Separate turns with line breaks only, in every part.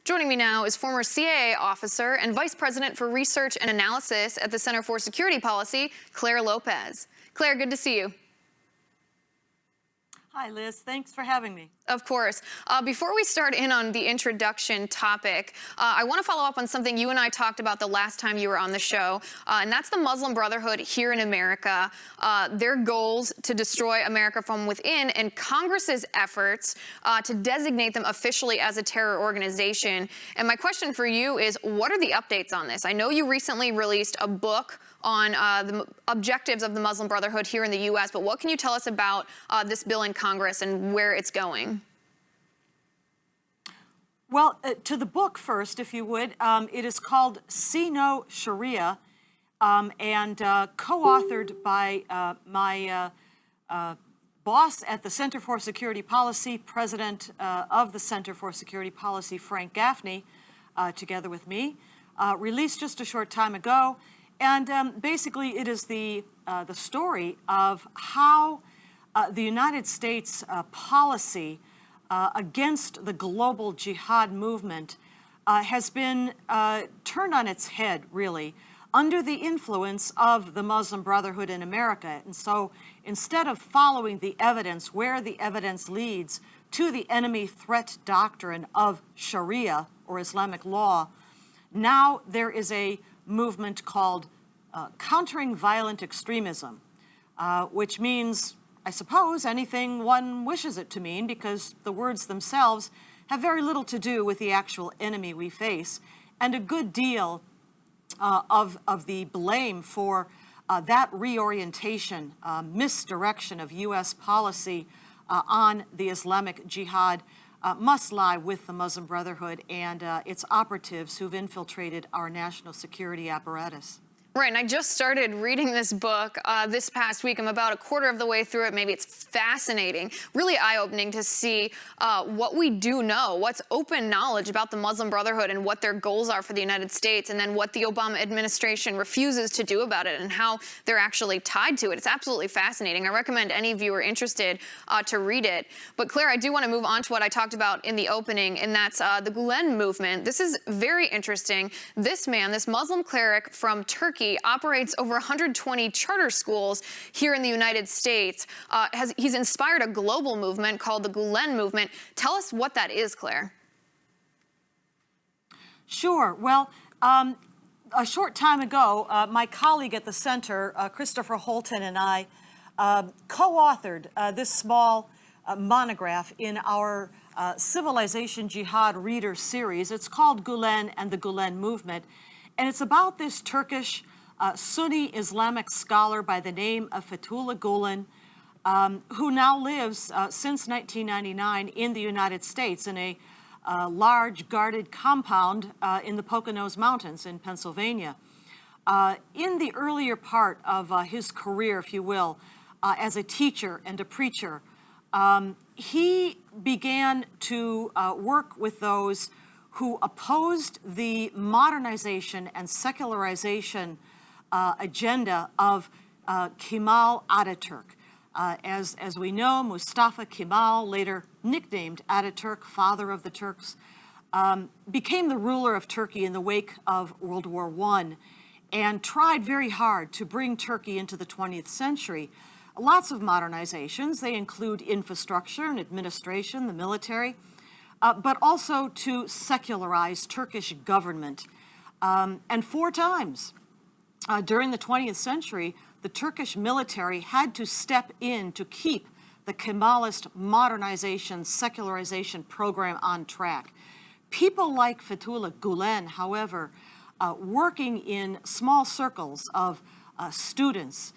Joining me now is former CIA officer and Vice President for Research and Analysis at the Center for Security Policy, Clare Lopez. Clare, good to see you.
Hi, Liz. Thanks for having me.
Of course. Before we start in on the introduction topic, I want to follow up on something you and I talked about the last time you were on the show, and that's the Muslim Brotherhood here in America, their goals to destroy America from within, and Congress's efforts to designate them officially as a terror organization. And my question for you is, what are the updates on this? I know you recently released a book on the objectives of the Muslim Brotherhood here in the U.S., but what can you tell us about this bill in Congress and where it's going?
Well, to the book first, if you would. It is called See No Sharia, and co-authored by my boss at the Center for Security Policy, president of the Center for Security Policy, Frank Gaffney, together with me, released just a short time ago. And basically, it is the story of how the United States policy against the global jihad movement has been turned on its head, really, under the influence of the Muslim Brotherhood in America. And so instead of following the evidence, where the evidence leads to the enemy threat doctrine of Sharia or Islamic law, now there is a movement called Countering Violent Extremism, which means, I suppose, anything one wishes it to mean, because the words themselves have very little to do with the actual enemy we face, and a good deal of the blame for that reorientation, misdirection of U.S. policy on the Islamic Jihad must lie with the Muslim Brotherhood and its operatives who've infiltrated our national security apparatus.
Right, and I just started reading this book this past week. I'm about a quarter of the way through it. Maybe it's fascinating, really eye-opening to see what we do know, what's open knowledge about the Muslim Brotherhood and what their goals are for the United States, and then what the Obama administration refuses to do about it and how they're actually tied to it. It's absolutely fascinating. I recommend any of you who are interested to read it. But Claire, I do want to move on to what I talked about in the opening, and that's the Gulen Movement. This is very interesting. This man, this Muslim cleric from Turkey, operates over 120 charter schools here in the United States. He's inspired a global movement called the Gulen Movement. Tell us what that is, Claire.
Sure. Well, a short time ago, my colleague at the center, Christopher Holton, and I co-authored this small monograph in our Civilization Jihad Reader series. It's called Gulen and the Gulen Movement, and it's about this Turkish Sunni Islamic scholar by the name of Fethullah Gulen, who now lives since 1999 in the United States in a large guarded compound in the Poconos Mountains in Pennsylvania. In the earlier part of his career, if you will, as a teacher and a preacher, he began to work with those who opposed the modernization and secularization agenda of Kemal Ataturk. As we know, Mustafa Kemal, later nicknamed Ataturk, father of the Turks, became the ruler of Turkey in the wake of World War I and tried very hard to bring Turkey into the 20th century. Lots of modernizations. They include infrastructure and administration, the military, but also to secularize Turkish government. And 4 times during the 20th century, the Turkish military had to step in to keep the Kemalist modernization, secularization program on track. People like Fethullah Gulen, however, working in small circles of students,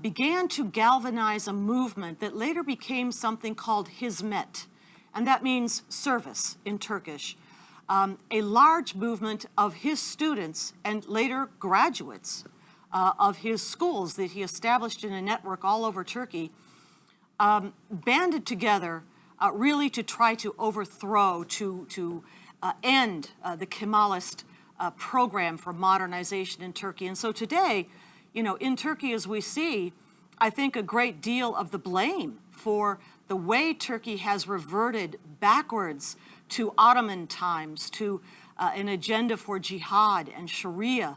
began to galvanize a movement that later became something called Hizmet, and that means service in Turkish. A large movement of his students and later graduates of his schools that he established in a network all over Turkey banded together really to try to overthrow, to end the Kemalist program for modernization in Turkey. And so today, you know, in Turkey, as we see, I think a great deal of the blame for the way Turkey has reverted backwards to Ottoman times, to an agenda for jihad and Sharia,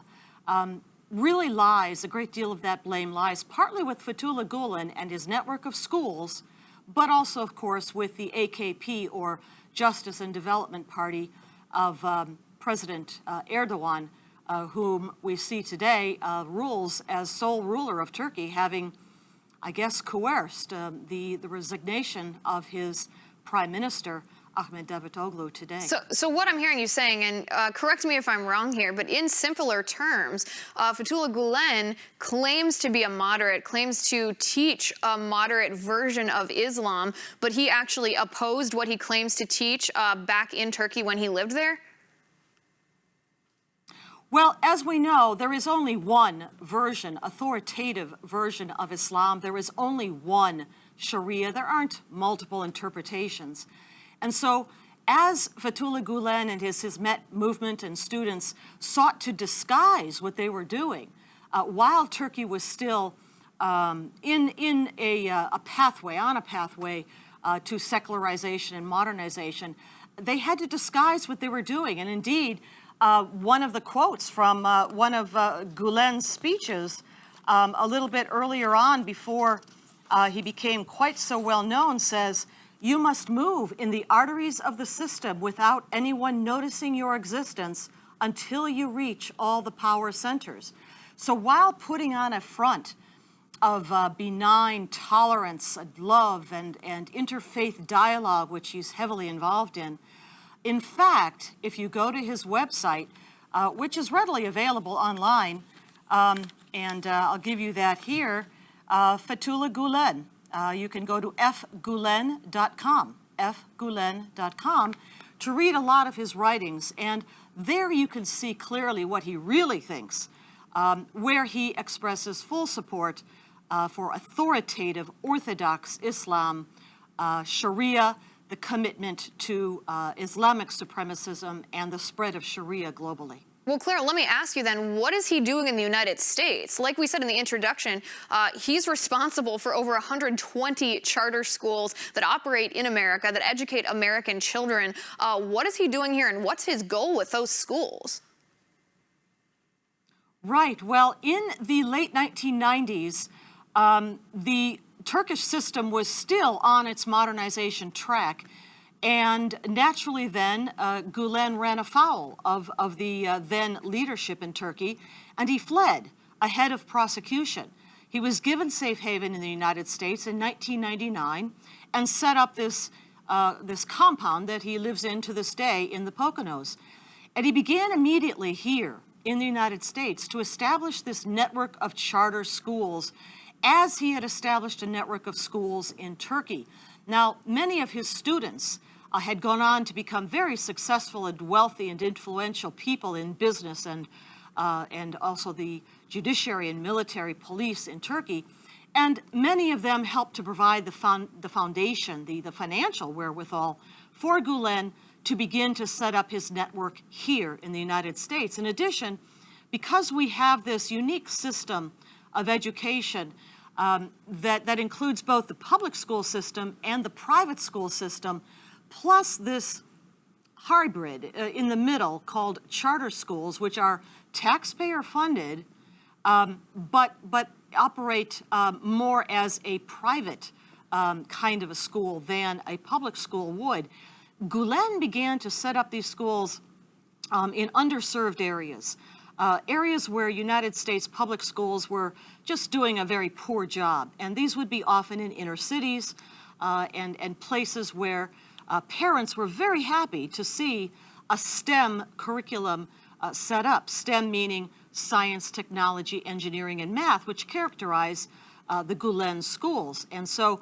really lies, a great deal of that blame lies partly with Fethullah Gulen and his network of schools, but also, of course, with the AKP, or Justice and Development Party of President Erdogan, whom we see today rules as sole ruler of Turkey, having, I guess, coerced the resignation of his prime minister, Ahmet Davutoglu, today.
So what I'm hearing you saying, and correct me if I'm wrong here, but in simpler terms, Fethullah Gulen claims to be a moderate, claims to teach a moderate version of Islam, but he actually opposed what he claims to teach back in Turkey when he lived there?
Well, as we know, there is only one version, authoritative version of Islam. There is only one Sharia. There aren't multiple interpretations. And so, as Fethullah Gulen and his movement and students sought to disguise what they were doing, while Turkey was still in a pathway to secularization and modernization, they had to disguise what they were doing. And indeed, one of the quotes from one of Gulen's speeches a little bit earlier on, before he became quite so well known, says, "You must move in the arteries of the system without anyone noticing your existence until you reach all the power centers." So while putting on a front of benign tolerance and love and interfaith dialogue, which he's heavily involved in fact, if you go to his website, which is readily available online, and I'll give you that here, Fethullah Gulen. You can go to fgulen.com to read a lot of his writings, and there you can see clearly what he really thinks, where he expresses full support for authoritative Orthodox Islam, Sharia, the commitment to Islamic supremacism, and the spread of Sharia globally.
Well, Claire, let me ask you then, what is he doing in the United States? Like we said in the introduction, he's responsible for over 120 charter schools that operate in America, that educate American children. What is he doing here, and what's his goal with those schools?
Right. Well, in the late 1990s, the Turkish system was still on its modernization track. And naturally then, Gulen ran afoul of the then leadership in Turkey, and he fled ahead of prosecution. He was given safe haven in the United States in 1999 and set up this compound that he lives in to this day in the Poconos. And he began immediately here in the United States to establish this network of charter schools, as he had established a network of schools in Turkey. Now, many of his students had gone on to become very successful and wealthy and influential people in business and also the judiciary and military police in Turkey. And many of them helped to provide the foundation, the financial wherewithal for Gulen to begin to set up his network here in the United States. In addition, because we have this unique system of education that includes both the public school system and the private school system, plus this hybrid in the middle called charter schools, which are taxpayer funded, but operate more as a private kind of a school than a public school would. Gulen began to set up these schools in underserved areas, areas where United States public schools were just doing a very poor job. And these would be often in inner cities and places where parents were very happy to see a STEM curriculum set up, STEM meaning science, technology, engineering, and math, which characterize the Gulen schools. And so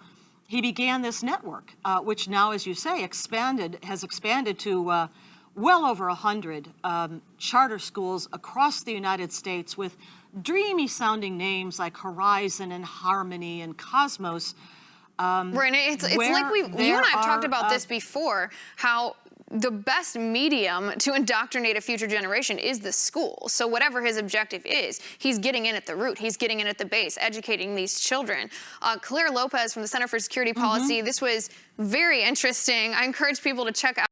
he began this network, which now, as you say, has expanded to well over 100 charter schools across the United States with dreamy-sounding names like Horizon and Harmony and Cosmos,
Right, and it's like you and I have talked about this before, how the best medium to indoctrinate a future generation is the school. So whatever his objective is, he's getting in at the root, he's getting in at the base, educating these children. Clare Lopez from the Center for Security Policy, this was very interesting. I encourage people to check out